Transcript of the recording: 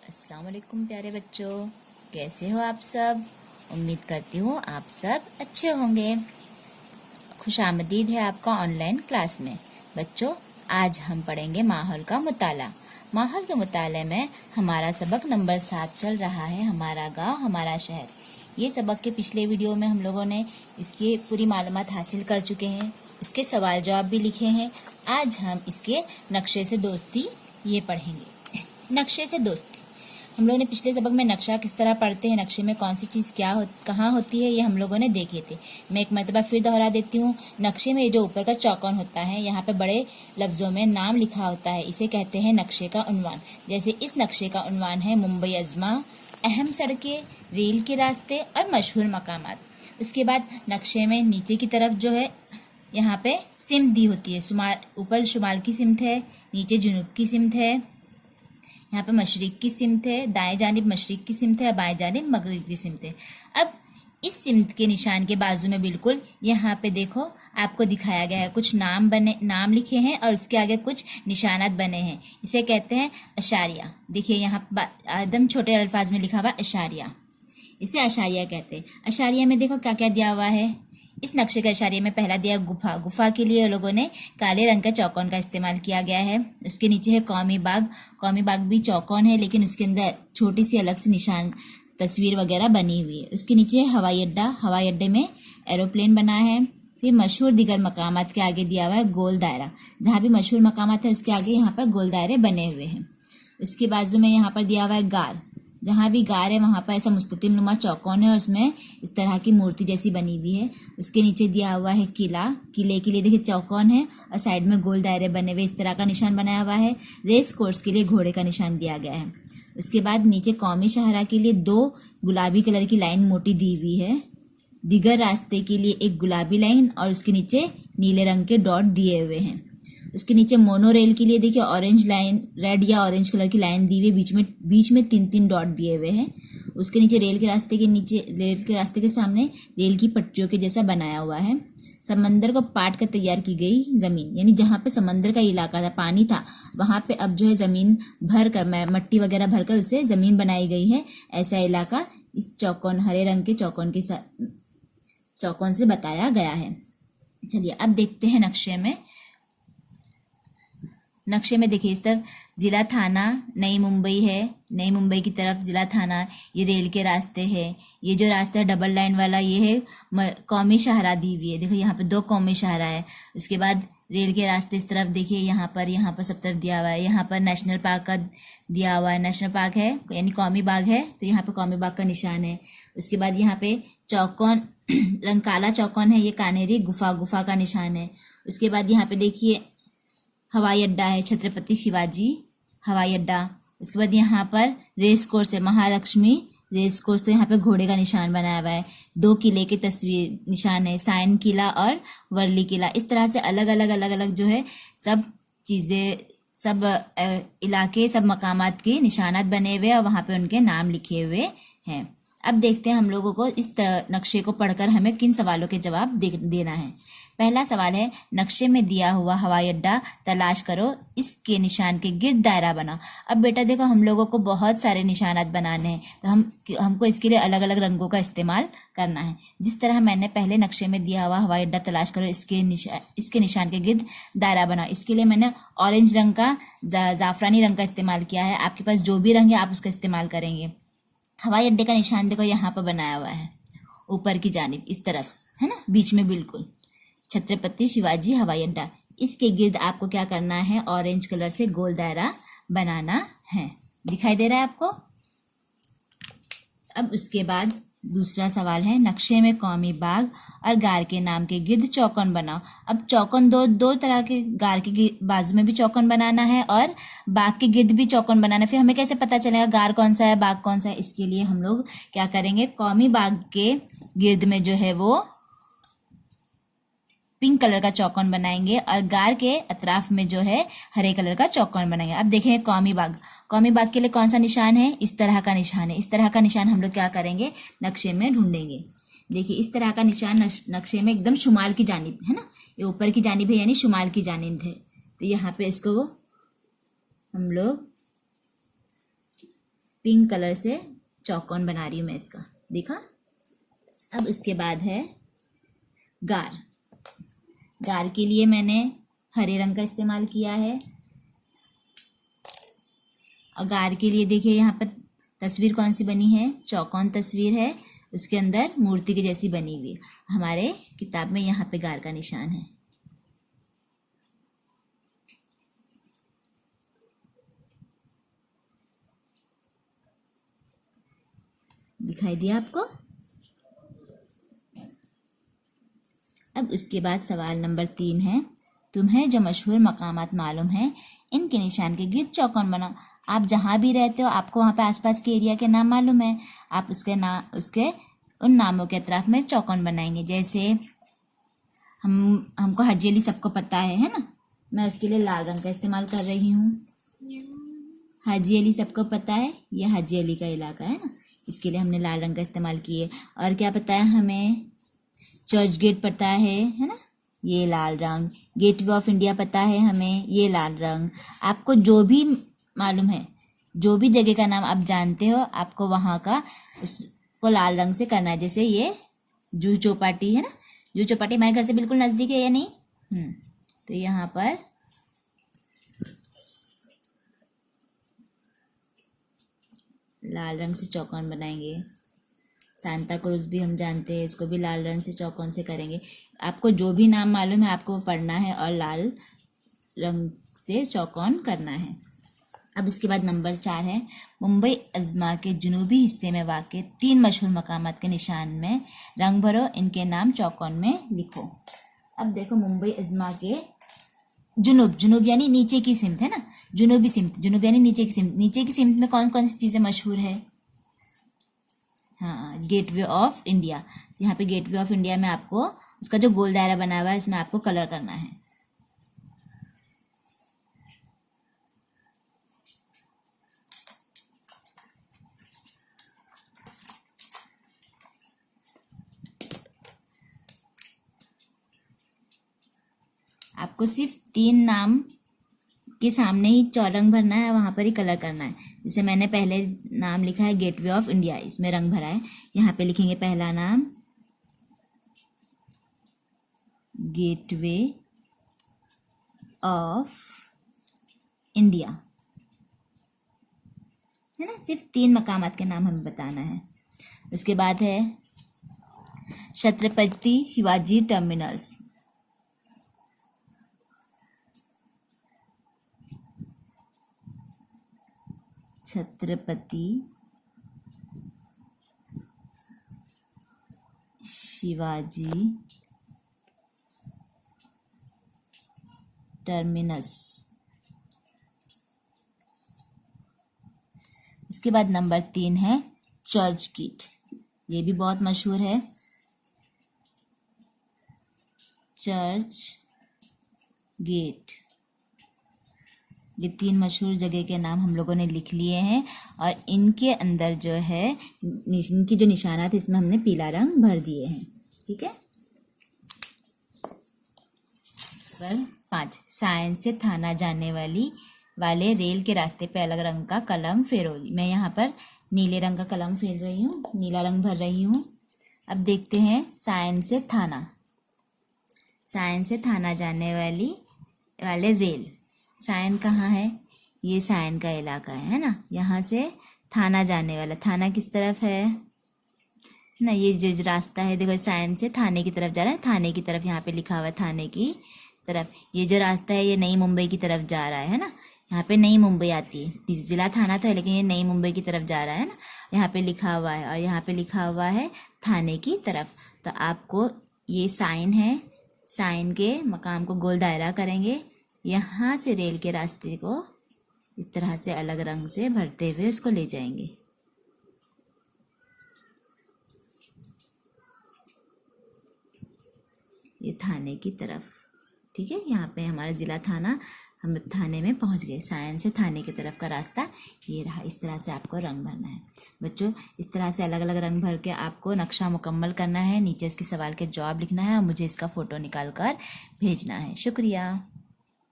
अस्सलाम वालेकुम प्यारे बच्चों, कैसे हो आप सब। उम्मीद करती हूँ आप सब अच्छे होंगे। खुशामदीद है आपका ऑनलाइन क्लास में। बच्चों, आज हम पढ़ेंगे माहौल का मुताला। माहौल के मुताले में हमारा सबक नंबर 7 चल रहा है, हमारा गांव हमारा शहर। ये सबक के पिछले वीडियो में हम लोगों ने इसकी पूरी मालूमात हासिल कर चुके हैं, उसके सवाल जवाब भी लिखे हैं। आज हम इसके नक्शे से दोस्ती ये पढ़ेंगे। नक्शे से दोस्ती, हम लोगों ने पिछले सबक में नक्शा किस तरह पढ़ते हैं, नक्शे में कौन सी चीज़ कहाँ होती है, ये हम लोगों ने देखे थे। मैं एक मरतबा फिर दोहरा देती हूँ। नक्शे में जो ऊपर का चौकोन होता है, यहाँ पे बड़े लफ्ज़ों में नाम लिखा होता है, इसे कहते हैं नक्शे का उन्वान। जैसे इस नक्शे का उन्वान है मुंबई अज़मा, अहम सड़कें, रेल के रास्ते और मशहूर मकामात। उसके बाद नक्शे में नीचे की तरफ जो है यहाँ पे सिमत दी होती है। ऊपर शुमाल की सिमत है, नीचे जुनूब की सिमत है, यहाँ पे मशरिक की सिमत है, दाएं जानिब मशरिक की सिमत है, बाएं जानिब मगरिब की सिमत है। अब इस सिमत के निशान के बाजू में बिल्कुल यहाँ पे देखो आपको दिखाया गया है, कुछ नाम लिखे हैं और उसके आगे कुछ निशानात बने हैं। इसे कहते हैं अशारिया। देखिए यहाँ एकदम छोटे अल्फाज में लिखा हुआ अशारिया, इसे अशारिया कहते हैं। अशारिया में देखो क्या क्या दिया हुआ है। इस नक्शे के अशारिया में पहला दिया गुफा। गुफा के लिए लोगों ने काले रंग का चौकोन का इस्तेमाल किया गया है। उसके नीचे है कौमी बाग। कौमी बाग भी चौकोन है, लेकिन उसके अंदर छोटी सी अलग से निशान तस्वीर वगैरह बनी हुई है। उसके नीचे है हवाई अड्डा। हवाई अड्डे में एरोप्लेन बना है। फिर मशहूर दिगर मकामात के आगे दिया हुआ है गोल दायरा। जहाँ भी मशहूर मकामात है उसके आगे यहाँ पर गोल दायरे बने हुए हैं। उसके बाजू में यहाँ पर दिया हुआ है गार। जहाँ भी गार है वहाँ पर ऐसा मुस्ततिल नुमा चौकोन है और उसमें इस तरह की मूर्ति जैसी बनी हुई है। उसके नीचे दिया हुआ है किला। किले के लिए देखिए चौकोन है और साइड में गोल दायरे बने हुए, इस तरह का निशान बनाया हुआ है। रेस कोर्स के लिए घोड़े का निशान दिया गया है। उसके बाद नीचे कौमी शाहरा के लिए 2 गुलाबी कलर की लाइन मोटी दी हुई है। दिगर रास्ते के लिए एक गुलाबी लाइन और उसके नीचे नीले रंग के डॉट दिए हुए हैं। उसके नीचे मोनो रेल के लिए देखिए ऑरेंज लाइन, रेड या ऑरेंज कलर की लाइन दी हुई, बीच में 3-3 डॉट दिए हुए हैं। उसके नीचे रेल के रास्ते के सामने रेल की पटरियों के जैसा बनाया हुआ है। समंदर को पाट कर तैयार की गई जमीन, यानी जहाँ पे समंदर का इलाका था, पानी था, वहां पे अब जो है जमीन भर कर, मट्टी वगैरह भर कर उससे जमीन बनाई गई है। ऐसा इलाका इस चौकोन, हरे रंग के चौकोन से बताया गया है। चलिए अब देखते हैं नक्शे में देखिए इस तरफ जिला थाना नई मुंबई है। नई मुंबई की तरफ जिला थाना, ये रेल के रास्ते हैं। ये जो रास्ता है डबल लाइन वाला, ये है कौमी शाहरा दी हुई है। देखो यहाँ पे 2 कौमी शाहरा है। उसके बाद रेल के रास्ते इस तरफ देखिए, यहाँ पर सब तरफ दिया हुआ है। यहाँ पर नेशनल पार्क का दिया हुआ है। नेशनल पार्क है यानी कौमी बाग है, तो यहाँ पे कौमी बाग का निशान है। उसके बाद यहाँ पे चौकोन रंग काला चौकोन है, ये कान्हेरी गुफा का निशान है। उसके बाद यहाँ पे देखिए हवाई अड्डा है, छत्रपति शिवाजी हवाई अड्डा। उसके बाद यहाँ पर रेस कोर्स है, महालक्ष्मी रेस कोर्स, तो यहाँ पे घोड़े का निशान बनाया हुआ है। 2 किले के तस्वीर निशान है, साइन किला और वर्ली किला। इस तरह से अलग अलग जो है सब चीजें, सब इलाके, सब मकामात के निशानात बने हुए और वहां पे उनके नाम लिखे हुए हैं। अब देखते हैं हम लोगों को इस नक्शे को पढ़कर हमें किन सवालों के जवाब देना है। पहला सवाल है, नक्शे में दिया हुआ हवाई अड्डा तलाश करो, इसके निशान के गिर्द दायरा बनाओ। अब बेटा देखो, हम लोगों को बहुत सारे निशानात बनाने हैं, तो हमको इसके लिए अलग अलग रंगों का इस्तेमाल करना है। जिस तरह मैंने पहले नक्शे में दिया हुआ हवाई अड्डा तलाश करो, इसके निशान के गिर्द दायरा बनाओ, इसके लिए मैंने ऑरेंज रंग का, जाफरानी रंग का इस्तेमाल किया है। आपके पास जो भी रंग है आप उसका इस्तेमाल करेंगे। हवाई अड्डे का निशान देखो यहाँ पर बनाया हुआ है, ऊपर की जानिब इस तरफ है ना, बीच में बिल्कुल छत्रपति शिवाजी हवाई अड्डा। इसके गिर्द आपको क्या करना है, ऑरेंज कलर से गोल दायरा बनाना है। दिखाई दे रहा है आपको। अब उसके बाद दूसरा सवाल है, नक्शे में कौमी बाग और गार के नाम के गिर्द चौकोन बनाओ। अब चौकोन दो तरह के, गार के बाजू में भी चौकोन बनाना है और बाग के गिर्द भी चौकोन बनाना है। फिर हमें कैसे पता चलेगा गार कौन सा है, बाग कौन सा है? इसके लिए हम लोग क्या करेंगे, कौमी बाग के गिर्द में जो है वो पिंक कलर का चौकोन बनाएंगे और गार के अतराफ में जो है हरे कलर का चौकोन बनाएंगे। अब देखेंगे कौमी बाग के लिए कौन सा निशान है, इस तरह का निशान है। इस तरह का निशान हम लोग क्या करेंगे, नक्शे में ढूंढेंगे। देखिए इस तरह का निशान नक्शे में एकदम शुमाल की जानिब है ना, ये ऊपर की जानिब है यानी शुमाल की जानिब है। तो यहाँ पे इसको हम लोग पिंक कलर से चौकोन बना रही हूँ मैं इसका, देखा। अब उसके बाद है गार। गार के लिए मैंने हरे रंग का इस्तेमाल किया है। और गार के लिए देखिए यहाँ पर तस्वीर कौन सी बनी है, चौकोन तस्वीर है, उसके अंदर मूर्ति की जैसी बनी हुई है। हमारे किताब में यहाँ पे गार का निशान है। दिखाई दिया आपको। अब उसके बाद सवाल नंबर 3 है, तुम्हें जो मशहूर मकामात मालूम है इनके निशान के गिर्द चौकोन बनाओ। आप जहाँ भी रहते हो आपको वहाँ पे आसपास के एरिया के नाम मालूम है, आप उसके उन नामों के अतराफ में चौकोन बनाएंगे। जैसे हमको हाजी अली सबको पता है ना, मैं उसके लिए लाल रंग का इस्तेमाल कर रही हूँ। हाजी अली सबको पता है, ये हाजी अली का इलाका है ना, इसके लिए हमने लाल रंग का इस्तेमाल किए। और क्या पता है हमें, चर्च गेट पता है ना, ये लाल रंग। गेटवे ऑफ इंडिया पता है हमें, ये लाल रंग। आपको जो भी मालूम है, जो भी जगह का नाम आप जानते हो, आपको वहाँ का उसको लाल रंग से करना है। जैसे ये जूहू चौपाटी है ना, जूहू चौपाटी हमारे घर से बिल्कुल नज़दीक है या नहीं, तो यहाँ पर लाल रंग से चौकोन बनाएंगे। सांता क्रूज भी हम जानते हैं, इसको भी लाल रंग से चौकोन से करेंगे। आपको जो भी नाम मालूम है आपको पढ़ना है और लाल रंग से चौकोन करना है। अब इसके बाद नंबर 4 है, मुंबई अजमा के जुनूबी हिस्से में वाक़ 3 मशहूर मकामात के निशान में रंग भरो, इनके नाम चौकोन में लिखो। अब देखो, मुंबई अजमा के जुनूब यानी नीचे की सिमत है ना, जुनूबी सिमत, जुनूब यानी नीचे की सिमत। नीचे की सिमत में कौन कौन सी चीज़ें मशहूर है? हाँ, गेटवे ऑफ इंडिया। यहाँ पे गेटवे ऑफ इंडिया में आपको उसका जो गोल दायरा बना हुआ है इसमें आपको कलर करना है। आपको सिर्फ 3 नाम के सामने ही चौरंग भरना है, वहाँ पर ही कलर करना है। जैसे मैंने पहले नाम लिखा है गेटवे ऑफ इंडिया, इसमें रंग भरा है। यहाँ पे लिखेंगे पहला नाम गेटवे ऑफ इंडिया, है ना। सिर्फ 3 मकामात के नाम हमें बताना है। उसके बाद है छत्रपति शिवाजी टर्मिनल्स। छत्रपति शिवाजी टर्मिनस। उसके बाद नंबर 3 है चर्च गेट, ये भी बहुत मशहूर है। चर्च गेट, ये 3 मशहूर जगह के नाम हम लोगों ने लिख लिए हैं और इनके अंदर जो है इनकी जो निशानात है इसमें हमने पीला रंग भर दिए हैं, ठीक है। नंबर 5, साइंस से थाना जाने वाले रेल के रास्ते पे अलग रंग का कलम फेरो। मैं यहाँ पर नीले रंग का कलम फेर रही हूँ, नीला रंग भर रही हूँ। अब देखते हैं साइंस से थाना, साइंस से थाना जाने वाले रेल। सायन कहाँ है? ये सायन का इलाका है ना। यहाँ से थाना जाने वाला, थाना किस तरफ है ना, ये जो रास्ता है देखो सायन से थाने की तरफ जा रहा है, थाने की तरफ यहाँ पे लिखा हुआ है थाने की तरफ। ये जो रास्ता है ये नई मुंबई की तरफ जा रहा है ना, यहाँ पे नई मुंबई आती है। जिला थाना था लेकिन ये नई मुंबई की तरफ जा रहा है ना, यहाँ पे लिखा हुआ है और यहाँ पे लिखा हुआ है थाने की तरफ। तो आपको ये साइन है, साइन के मकाम को गोल दायरा करेंगे, यहाँ से रेल के रास्ते को इस तरह से अलग रंग से भरते हुए उसको ले जाएंगे। ये थाने की तरफ, ठीक है। यहाँ पे हमारा जिला थाना, हम थाने में पहुँच गए। सायन से थाने की तरफ का रास्ता ये रहा। इस तरह से आपको रंग भरना है बच्चों। इस तरह से अलग अलग रंग भर के आपको नक्शा मुकम्मल करना है। नीचे इसके सवाल के जवाब लिखना है और मुझे इसका फ़ोटो निकाल कर भेजना है। शुक्रिया।